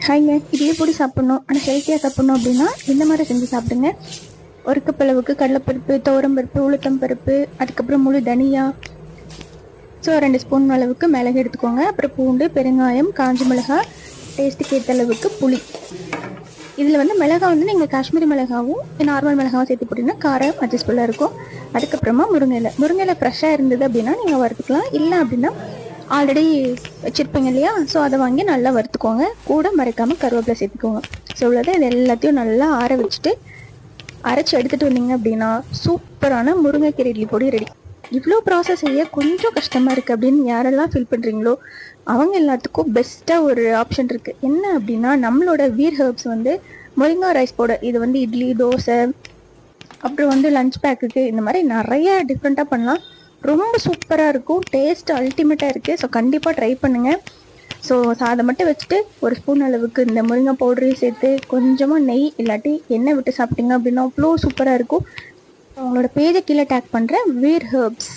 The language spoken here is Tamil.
ஹாய்ங்க, இதே பொடி சாப்பிட்ணும் ஆனால் ஹெல்த்தியாக சாப்பிட்ணும் அப்படின்னா இந்த மாதிரி செஞ்சு சாப்பிடுங்க. ஒரு கப் அளவுக்கு கடலைப்பருப்பு, துவரம்பருப்பு, உளுத்தம் பருப்பு, அதுக்கப்புறம் முழு தனியா, ஸோ 2 ஸ்பூன் அளவுக்கு மிளகு எடுத்துக்கோங்க. அப்புறம் பூண்டு, பெருங்காயம், காஞ்ச மிளகாய், டேஸ்ட்டுக்கு ஏற்ற அளவுக்கு புளி. இதில் வந்து மிளகா வந்து நீங்கள் காஷ்மீரி மிளகாவும் நார்மல் மிளகாவும் சேர்த்து போட்டிங்கன்னா காரம் அட்ஜஸ்ட்ஃபுல்லாக இருக்கும். அதுக்கப்புறமா முருங்கை இலை ஃப்ரெஷ்ஷாக இருந்தது அப்படின்னா நீங்கள் வறுத்துக்கலாம். இல்லை அப்படின்னா ஆல்ரெடி வச்சுருப்பீங்க இல்லையா, ஸோ அதை வாங்கி நல்லா வறுத்துக்கோங்க. கூட மறைக்காமல் கருவேப்பிலை சேர்த்துக்கோங்க. ஸோ உள்ளதை இது எல்லாத்தையும் நல்லா ஆற வச்சுட்டு அரைச்சி எடுத்துகிட்டு வந்தீங்க அப்படின்னா சூப்பரான முருங்கைக்கீரை இட்லி பொடி ரெடி. இவ்வளோ ப்ராசஸ் செய்ய கொஞ்சம் கஷ்டமாக இருக்குது அப்படின்னு யாரெல்லாம் ஃபீல் பண்ணுறீங்களோ அவங்க எல்லாத்துக்கும் பெஸ்ட்டாக ஒரு ஆப்ஷன் இருக்குது. என்ன அப்படின்னா நம்மளோட வீர் ஹெர்ப்ஸ் வந்து முருங்கா ரைஸ் பவுடர். இது வந்து இட்லி, தோசை, அப்புறம் வந்து லஞ்ச் பேக்குக்கு இந்த மாதிரி நிறைய டிஃப்ரெண்ட்டாக பண்ணலாம். ரொம்ப சூப்பராக இருக்கும், டேஸ்ட் அல்டிமேட்டாக இருக்குது. ஸோ கண்டிப்பாக ட்ரை பண்ணுங்கள். ஸோ சாதம் மட்டும் வச்சுட்டு ஒரு ஸ்பூன் அளவுக்கு இந்த முருங்கை பவுடரையும் சேர்த்து கொஞ்சமாக நெய் இல்லாட்டி எண்ணெய் விட்டு சாப்பிட்டீங்க அப்படின்னா அவ்வளோ சூப்பராக இருக்கும். உங்களோட பேஜை கீழே டேக் பண்ணுறேன், வீர் ஹெர்ப்ஸ்.